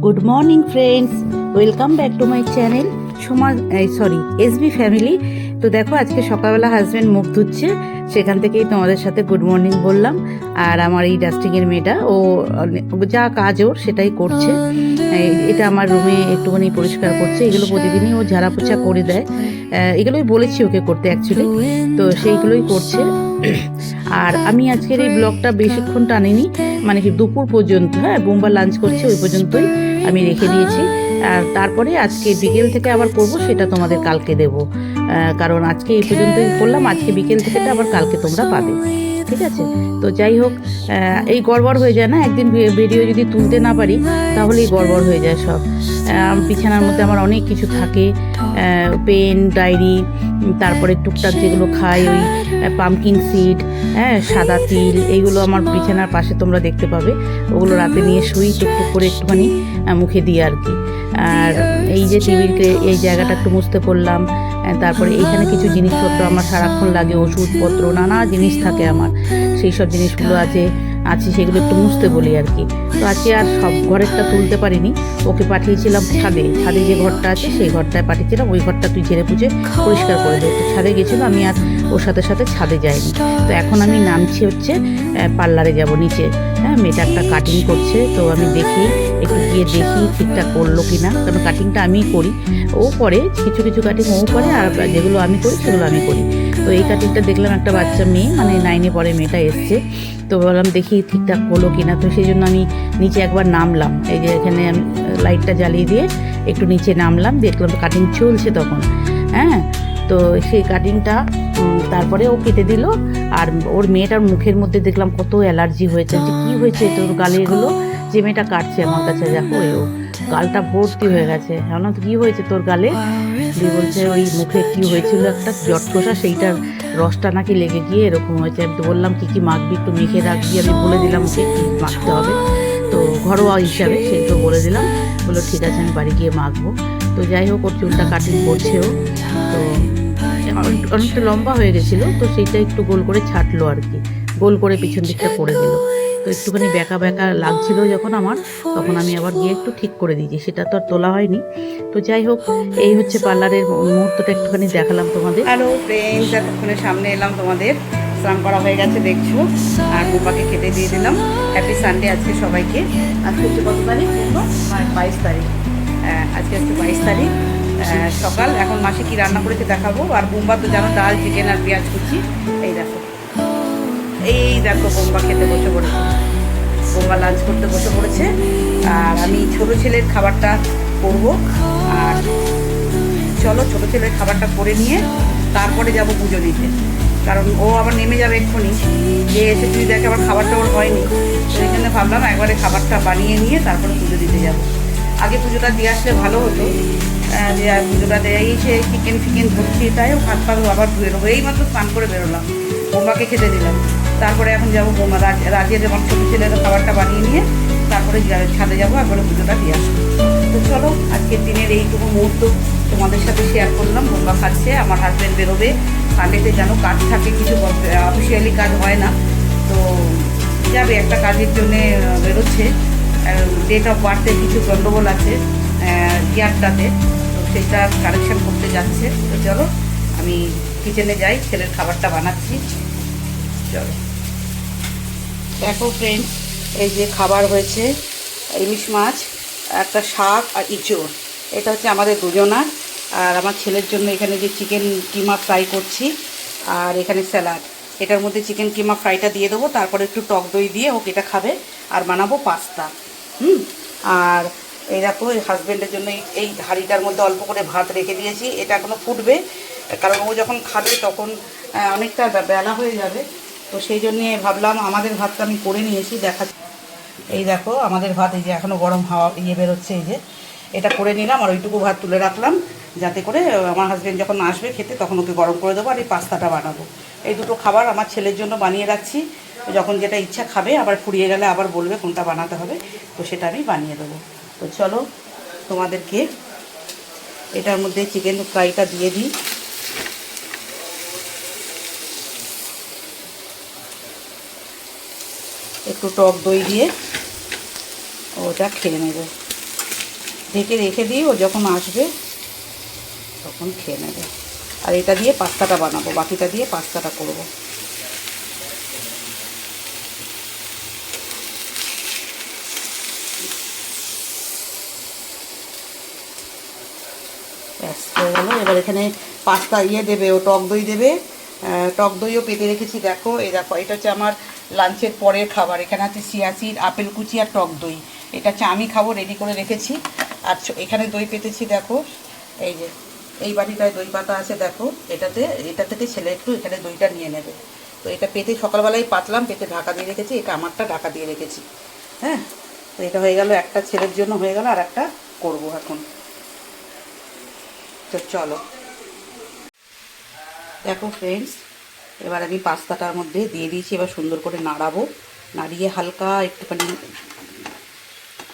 Good morning friends, welcome back to my channel SB family. তো দেখো, আজকে সকালবেলা হাজব্যান্ড মুখ ধুচ্ছে, সেখান থেকেই তোমাদের সাথে গুড মর্নিং বললাম। আর আমার এই ডাস্টিংয়ের মেয়েটা ও যা কাজ ওর সেটাই করছে। এটা আমার রুমে একটুখানি পরিষ্কার করছে, এগুলো প্রতিদিনই ও ঝাড়া পোছা করে দেয়। এগুলোই বলেছি ওকে করতে অ্যাকচুয়ালি, তো সেইগুলোই করছে। আর আমি আজকের এই ব্লগটা বেশিক্ষণ টানিনি, মানে কি দুপুর পর্যন্ত, হ্যাঁ বোম্বা লাঞ্চ করছে ওই পর্যন্তই আমি রেখে দিয়েছি। আর তারপরে আজকে বিকেল থেকে আবার করব, সেটা তোমাদের কালকে দেব। কারণ আজকে এই পর্যন্তই করলাম, আজকে বিকেল থেকে আবার কালকে তোমরা পাবে, ঠিক আছে? তো যাই হোক, এই গড়বড় হয়ে যায় না, একদিন ভিডিও যদি তুলতে না পারি তাহলেই গড়বড় হয়ে যায় সব। বিছানার মধ্যে আমার অনেক কিছু থাকে, পেন, ডায়েরি, তারপরে টুকটাক যেগুলো খাই ওই পামকিন সিড, হ্যাঁ সাদা তিল, এইগুলো আমার বিছানার পাশে তোমরা দেখতে পাবে। ওগুলো রাতে নিয়ে শুই টুকটুক করে একটুখানি মুখে দিয়ে আর কি। আর এই যে টেবিল এই জায়গাটা একটু মুছতে করলাম। তারপরে এইখানে কিছু জিনিসপত্র আমার সারাক্ষণ লাগে, ওষুধপত্র, নানা জিনিস থাকে আমার, সেই সব জিনিসগুলো আছে সেগুলো একটু মুছতে বলি আর কি। তো আজকে আর সব ঘরেরটা তুলতে পারিনি, ওকে পাঠিয়েছিলাম ছাদে যে ঘরটা আছে সেই ঘরটায় পাঠিয়েছিলাম, ওই ঘরটা তুই ঝেড়ে পুছে পরিষ্কার করে দে। তো ছাদে গেছিলো, আমি আর ওর সাথে সাথে ছাদে যাইনি। তো এখন আমি নামছি হচ্ছে পার্লারে যাব নিচে। হ্যাঁ, মেয়েটা একটা কাটিং করছে, তো আমি দেখি একটু গিয়ে দেখি ঠিকঠাক করলো কি না, কারণ কাটিংটা আমিই করি, ও করে কিছু কিছু কাটিং ও করে, আর যেগুলো আমি করি সেগুলো আমি করি। তো এই কাটিংটা দেখলাম একটা বাচ্চা মেয়ে, মানে 9-এ পড়ে মেয়েটা, এসছে। তো বললাম দেখি ঠিকঠাক হলো কি না, তো সেই জন্য আমি নিচে একবার নামলাম। এই যে এখানে আমি লাইটটা জ্বালিয়ে দিয়ে একটু নিচে নামলাম, দেখলাম কাটিং চলছে তখন। হ্যাঁ, তো সেই কাটিংটা তারপরে ও কেটে দিল। আর ওর মেয়েটার মুখের মধ্যে দেখলাম কত অ্যালার্জি হয়েছে। যে কী হয়েছে তোর গালে এগুলো? যে মেয়েটা কাটছে আমার কাছে, দেখো ও গালটা ভর্তি হয়ে গেছে। এখন তো কী হয়েছে তোর গালে? দিয়ে বলছে ওই মুখে কী হয়েছিল একটা জটকষা, সেইটার রসটা নাকি লেগে গিয়ে এরকম হয়েছে। আমি তো বললাম কী কী মাখবি একটু মেখে রাখবি, আমি বলে দিলাম ওকে কী মাখতে হবে, তো ঘরোয়া হিসাবে সেইগুলো বলে দিলাম। বললো ঠিক আছে, আমি বাড়ি গিয়ে মাখবো। তো যাই হোক, ওর চুলটা কাটিং করছেও, তো অনেকটা লম্বা হয়ে গেছিলো, তো সেইটা একটু গোল করে ছাটলো আর কি, গোল করে পিছন দিকটা করে দিল। তো একটুখানি ব্যাকা ব্যাকা লাগছিল যখন আমার, তখন আমি আবার গিয়ে একটু ঠিক করে দিয়েছি, সেটা তো আর তোলা হয়নি। তো যাই হোক, এই হচ্ছে পার্লারের মুহূর্তটা একটুখানি দেখালাম তোমাদের। হ্যালো ফ্রেন্ডস, এতক্ষণের সামনে এলাম তোমাদের। স্নান করা হয়ে গেছে দেখছো, আর বোপাকে খেতে দিয়ে দিলাম। হ্যাপি সানডে আজকে সবাইকে। আজকে হচ্ছে কত তারিখ? 22 তারিখ। আজকে হচ্ছে 22 তারিখ সকাল। এখন মাসে কি রান্না করেছে দেখাবো। আর বোম্বা তো জানো, ডাল, চিকেন আর পেঁয়াজ কুচি। এই দেখো বোম্বা খেতে বসে পড়েছে, বোম্বা লাঞ্চ করতে বসে পড়েছে। আর আমি ছোটো ছেলের খাবারটা করবো। আর চলো ছোটো ছেলের খাবারটা করে নিয়ে তারপরে যাব পুজো দিতে, কারণ ও আবার নেমে যাবে এক্ষুনি। যে এসে তুই দেখে আবার খাবারটা ওর হয়নি, সেই জন্য ভাবলাম একবারে খাবারটা বানিয়ে নিয়ে তারপরে পুজো দিতে যাব। আগে পুজোটা দিয়ে আসলে ভালো হতো, যে পুজোটা দেয় সে চিকেন ফিকেন ধরছি, তাই ভাত পাত আবার বেরোবো। এই মাত্র স্নান করে বেরোলাম, বোম্বাকে খেতে দিলাম। তারপরে এখন যাবো বোমা রাজের এবং ছোটো ছেলের খাবারটা বানিয়ে নিয়ে তারপরে ছাদে যাবো, একবারে পুজোটা দিয়ে আসবো। তো চলো, আজকের দিনের এইটুকু মুহূর্ত তোমাদের সাথে শেয়ার করলাম। বোম্বা খাচ্ছে, আমার হাজব্যান্ড বেরোবে সানডেতে, যেন কাজ থাকে, কিছু অফিসিয়ালি কাজ হয় না, তো যাবে একটা কাজের জন্যে বেরোচ্ছে। ডেট অফ বার্থে কিছু গণ্ডগোল আছে ইয়ারটাতে, তো সেটা কারেকশান করতে যাচ্ছে। তো চলো আমি কিচেনে যাই, ছেলের খাবারটা বানাচ্ছি। চলো দেখো ফ্রেন্ডস, এই যে খাবার হয়েছে, ইলিশ মাছ, একটা শাক আর ইঁচড়। এটা হচ্ছে আমাদের দুজনার। আর আমার ছেলের জন্য এখানে যে চিকেন কিমা ফ্রাই করছি, আর এখানে স্যালাড। এটার মধ্যে চিকেন কিমা ফ্রাইটা দিয়ে দেবো, তারপরে একটু টক দই দিয়ে ওকে এটা খাবে। আর বানাবো পাস্তা। আর এই দেখো, এই হাজব্যান্ডের জন্য এই হাঁড়িটার মধ্যে অল্প করে ভাত রেখে দিয়েছি, এটা এখনও ফুটবে, কারণ ও যখন খাবে তখন অনেকটা বেলা হয়ে যাবে। তো সেই জন্যে ভাবলাম আমাদের ভাতটা আমি করে নিয়েছি, দেখা। এই দেখো আমাদের ভাত, এই যে এখনও গরম হাওয়া বেরোচ্ছে, এই যে এটা করে নিলাম। আর ওইটুকু ভাত তুলে রাখলাম, যাতে করে আমার হাজব্যান্ড যখন আসবে খেতে তখন ওকে গরম করে দেবো। আর এই পাস্তাটা বানাবো। এই দুটো খাবার আমার ছেলের জন্য বানিয়ে রাখছি, যখন যেটা ইচ্ছা খাবে, আবার ফুরিয়ে গেলে আবার বলবে কোনটা বানাতে হবে, তো সেটা আমি বানিয়ে দেবো। তো চলো তোমাদেরকে এটার মধ্যে চিকেন ফ্রাইটা দিয়ে দিই। একটু টক দই দিয়ে ওটা খেয়ে নেব। ঢেকে রেখে দিয়ে ও যখন আসবে তখন খেয়ে নেবে। আর এটা দিয়ে পাস্তাটা বানাবো, বাকিটা দিয়ে পাস্তাটা করবো। ব্যাস হয়ে গেল। এবার এখানে পাস্তা দেবে, ও টক দই দেবে। টক দইও পেতে রেখেছি, দেখো এই দেখো, এটা হচ্ছে আমার লাঞ্চের পরের খাবার। এখানে আছে চিয়া সিড, আপেল কুচি আর টক দই। এটা হচ্ছে আমি খাবো, রেডি করে রেখেছি। আর এখানে দই পেতেছি, দেখো এই যে এই বাটিটায় দই পাতা আছে, দেখো এটা থেকে ছেলে একটু এখানে দইটা নিয়ে নেবে। তো এটা পেতে সকালবেলায় পাতলাম, পেতে ঢাকা দিয়ে রেখেছি, এটা আমারটা ঢাকা দিয়ে রেখেছি। হ্যাঁ, তো এটা হয়ে গেল, একটা ছেলের জন্য হয়ে গেল, আর একটা করবো এখন। তো চলো দেখো ফ্রেন্ডস, এবার আমি পাস্তাটার মধ্যে দিয়ে দিয়েছি। এবার সুন্দর করে নাড়াবো, নাড়িয়ে হালকা একটুখানি,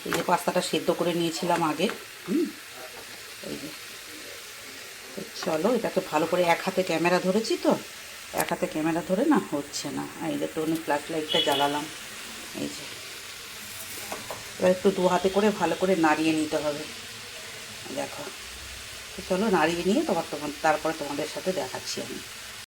এই যে পাস্তাটা সেদ্ধ করে নিয়েছিলাম আগে, এই যে। চলো এটাকে ভালো করে, এক হাতে ক্যামেরা ধরেছি তো, এক হাতে ক্যামেরা ধরে না হচ্ছে না। এই যে একটু ফ্ল্যাশ লাইটটা জ্বালালাম, এই যে। এবার একটু দু হাতে করে ভালো করে নাড়িয়ে নিতে হবে, দেখো। তো চলো নাড়িয়ে নিয়ে তারপরে তোমাদের সাথে দেখাচ্ছি আমি।